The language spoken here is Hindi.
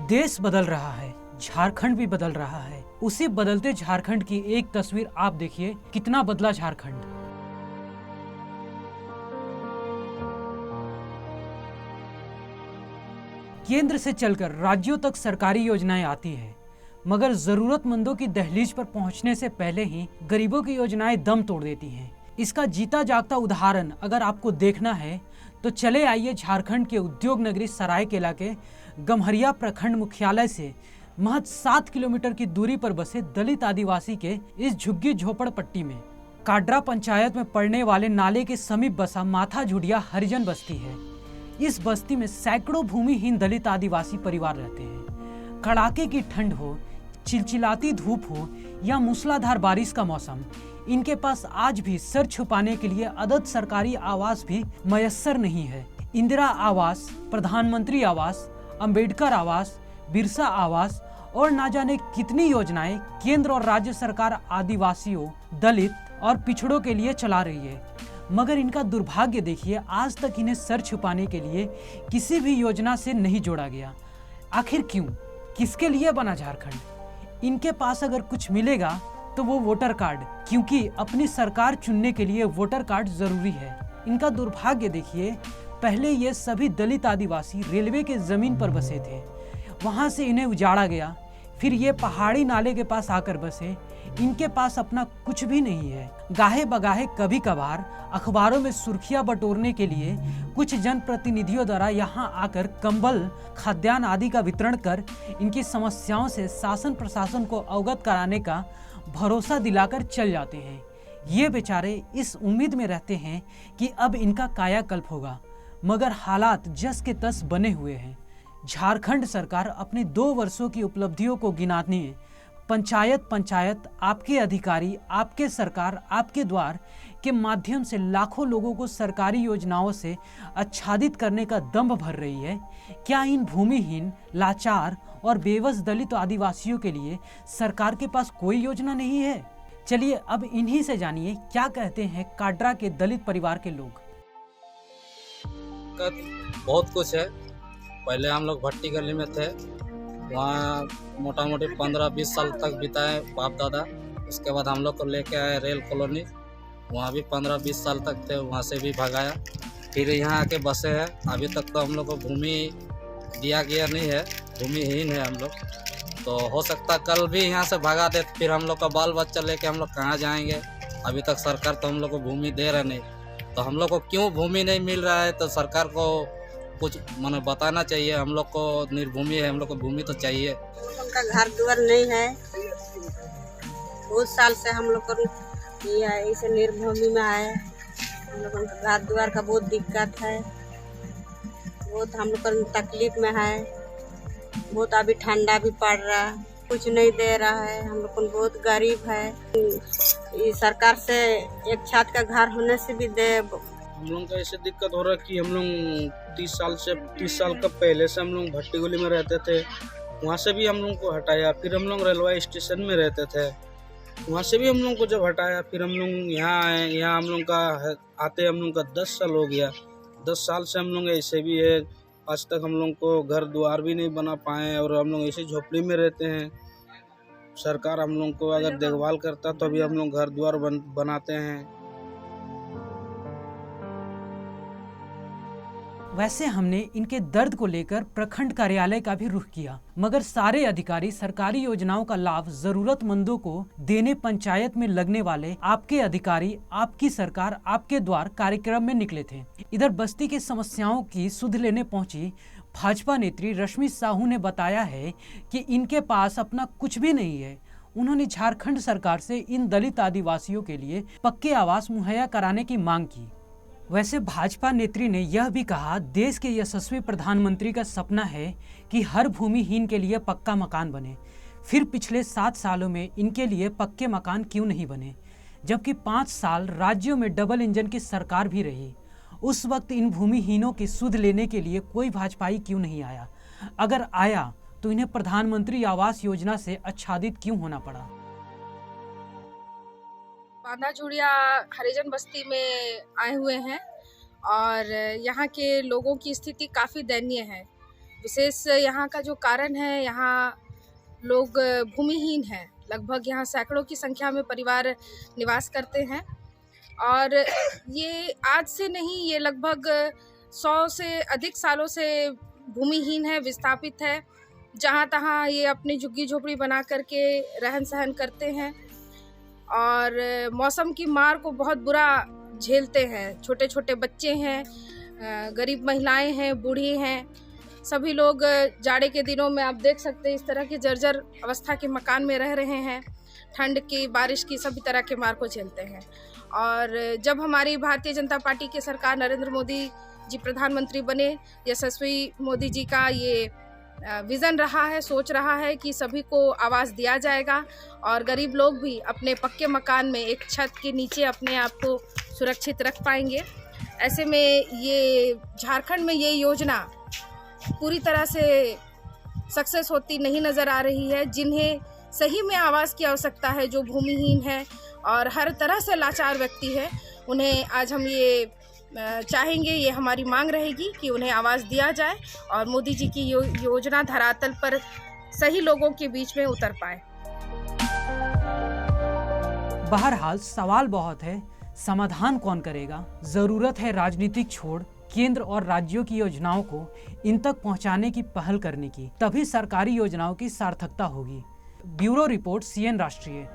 देश बदल रहा है, झारखंड भी बदल रहा है। उसी बदलते झारखंड की एक तस्वीर आप देखिए, कितना बदला झारखंड। केंद्र से चलकर राज्यों तक सरकारी योजनाएं आती है, मगर जरूरतमंदों की दहलीज पर पहुंचने से पहले ही गरीबों की योजनाएं दम तोड़ देती हैं। इसका जीता जागता उदाहरण अगर आपको देखना है तो चले आइए झारखंड के उद्योग नगरी सरायकेला के गम्हरिया प्रखंड मुख्यालय से महज 7 किलोमीटर की दूरी पर बसे दलित आदिवासी के इस झुग्गी झोपड़पट्टी में। काड्रा पंचायत में पड़ने वाले नाले के समीप बसा माथा झुडिया हरिजन बस्ती है। इस बस्ती में सैकड़ों भूमिहीन दलित आदिवासी परिवार रहते हैं। कड़ाके की ठंड हो, चिलचिलाती धूप हो या मूसलाधार बारिश का मौसम, इनके पास आज भी सर छुपाने के लिए अदद सरकारी आवास भी मयस्सर नहीं है। इंदिरा आवास, प्रधानमंत्री आवास, अंबेडकर आवास, बिरसा आवास और ना जाने कितनी योजनाएं केंद्र और राज्य सरकार आदिवासियों, दलित और पिछड़ों के लिए चला रही है, मगर इनका दुर्भाग्य देखिए, आज तक इन्हें सर छुपाने के लिए किसी भी योजना से नहीं जोड़ा गया। आखिर क्यों? किसके लिए बना झारखंड? इनके पास अगर कुछ मिलेगा तो वो वोटर कार्ड, क्योंकि अपनी सरकार चुनने के लिए वोटर कार्ड जरूरी है। इनका दुर्भाग्य देखिए, पहले ये सभी दलित आदिवासी रेलवे के जमीन पर बसे थे, वहां से इन्हें उजाड़ा गया, फिर ये पहाड़ी नाले के पास आकर बसे। इनके पास अपना कुछ भी नहीं है। गाहे बगाहे कभी कभार अखबारों में सुर्खियां बटोरने के लिए कुछ जनप्रतिनिधियों द्वारा यहाँ आकर कंबल, खाद्यान्न आदि का वितरण कर इनकी समस्याओं से शासन प्रशासन को अवगत कराने का भरोसा दिलाकर चल जाते हैं। ये बेचारे इस उम्मीद में रहते हैं कि अब इनका कायाकल्प होगा, मगर हालात जस के तस बने हुए हैं। झारखंड सरकार अपनी 2 वर्षों की उपलब्धियों को गिनाने पंचायत आपके अधिकारी, आपके सरकार, आपके द्वार के माध्यम से लाखों लोगों को सरकारी योजनाओं से आच्छादित करने का दंभ भर रही है। क्या इन भूमिहीन, लाचार और बेबस दलित आदिवासियों के लिए सरकार के पास कोई योजना नहीं है? चलिए अब इन्हीं से जानिए क्या कहते हैं काड्रा के दलित परिवार के लोग। बहुत कुछ है। पहले हम लोग भट्टी गली में थे, वहाँ मोटा मोटी 15-20 साल तक बिताए बाप दादा। उसके बाद हम लोग को लेके आए रेल कॉलोनी, वहाँ भी 15-20 साल तक थे, वहाँ से भी भगाया, फिर यहाँ आके बसे हैं। अभी तक तो हम लोग को भूमि दिया गया नहीं है, भूमिहीन है हम लोग। तो हो सकता कल भी यहाँ से भगा दे, फिर हम लोग का बाल बच्चा लेके हम लोग कहाँ जाएंगे? अभी तक सरकार तो हम लोग को भूमि दे रहा नहीं, तो हम लोग को क्यों भूमि नहीं मिल रहा है? तो सरकार को कुछ माने बताना चाहिए। हम लोग को निर्भूमि है, हम लोग को भूमि तो चाहिए। उनका घर द्वार नहीं है, बहुत साल से हम लोग को इसे निर्भूमि में आए। हम लोग का घर द्वार का बहुत दिक्कत है, बहुत हम लोग को तकलीफ में है, बहुत अभी ठंडा भी पड़ रहा है, कुछ नहीं दे रहा है। हम लोग को बहुत गरीब है। ये सरकार से एक छत का घर होने से भी दे। हम लोग का ऐसे दिक्कत हो रहा है कि हम लोग 30 साल का पहले से हम लोग भट्टी गली में रहते थे, वहाँ से भी हम लोग को हटाया। फिर हम लोग रेलवे स्टेशन में रहते थे, वहाँ से भी हम लोग को जब हटाया, फिर हम लोग यहाँ आए। यहाँ हम लोग का आते हम लोग का 10 साल हो गया। 10 साल से हम लोग ऐसे भी है, आज तक हम लोग को घर द्वार भी नहीं बना पाए और हम लोग ऐसे झोपड़ी में रहते हैं। सरकार हम लोग को अगर देखभाल करता तो अभी हम लोग घर द्वार बनाते हैं। वैसे हमने इनके दर्द को लेकर प्रखंड कार्यालय का भी रुख किया, मगर सारे अधिकारी सरकारी योजनाओं का लाभ जरूरतमंदों को देने पंचायत में लगने वाले आपके अधिकारी, आपकी सरकार, आपके द्वार कार्यक्रम में निकले थे। इधर बस्ती की समस्याओं की सुध लेने पहुंची भाजपा नेत्री रश्मि साहू ने बताया है कि इनके पास अपना कुछ भी नहीं है। उन्होंने झारखंड सरकार से इन दलित आदिवासियों के लिए पक्के आवास मुहैया कराने की मांग की। वैसे भाजपा नेत्री ने यह भी कहा, देश के यशस्वी प्रधानमंत्री का सपना है कि हर भूमिहीन के लिए पक्का मकान बने। फिर पिछले 7 सालों में इनके लिए पक्के मकान क्यों नहीं बने, जबकि 5 साल राज्यों में डबल इंजन की सरकार भी रही। उस वक्त इन भूमिहीनों की सुध लेने के लिए कोई भाजपाई क्यों नहीं आया? अगर आया तो इन्हें प्रधानमंत्री आवास योजना से आच्छादित क्यों होना पड़ा? माथा झुडिया हरिजन बस्ती में आए हुए हैं और यहाँ के लोगों की स्थिति काफ़ी दयनीय है। विशेष यहाँ का जो कारण है, यहाँ लोग भूमिहीन हैं। लगभग यहाँ सैकड़ों की संख्या में परिवार निवास करते हैं और ये आज से नहीं, ये लगभग 100 से अधिक सालों से भूमिहीन है, विस्थापित है। जहाँ तहाँ ये अपनी झुग्गी झोपड़ी बना करके रहन सहन करते हैं और मौसम की मार को बहुत बुरा झेलते हैं। छोटे छोटे बच्चे हैं, गरीब महिलाएं हैं, बूढ़ी हैं, सभी लोग जाड़े के दिनों में आप देख सकते हैं इस तरह के जर्जर अवस्था के मकान में रह रहे हैं। ठंड की, बारिश की, सभी तरह के मार को झेलते हैं। और जब हमारी भारतीय जनता पार्टी की सरकार, नरेंद्र मोदी जी प्रधानमंत्री बने, यशस्वी मोदी जी का ये विज़न रहा है, सोच रहा है कि सभी को आवास दिया जाएगा और गरीब लोग भी अपने पक्के मकान में एक छत के नीचे अपने आप को सुरक्षित रख पाएंगे। ऐसे में ये झारखंड में ये योजना पूरी तरह से सक्सेस होती नहीं नज़र आ रही है। जिन्हें सही में आवास की आवश्यकता है, जो भूमिहीन है और हर तरह से लाचार व्यक्ति है, उन्हें आज हम ये चाहेंगे, ये हमारी मांग रहेगी कि उन्हें आवास दिया जाए और मोदी जी की योजना धरातल पर सही लोगों के बीच में उतर पाए। बहरहाल सवाल बहुत है, समाधान कौन करेगा? जरूरत है राजनीतिक छोड़ केंद्र और राज्यों की योजनाओं को इन तक पहुंचाने की पहल करने की, तभी सरकारी योजनाओं की सार्थकता होगी। ब्यूरो रिपोर्ट, CN राष्ट्रीय।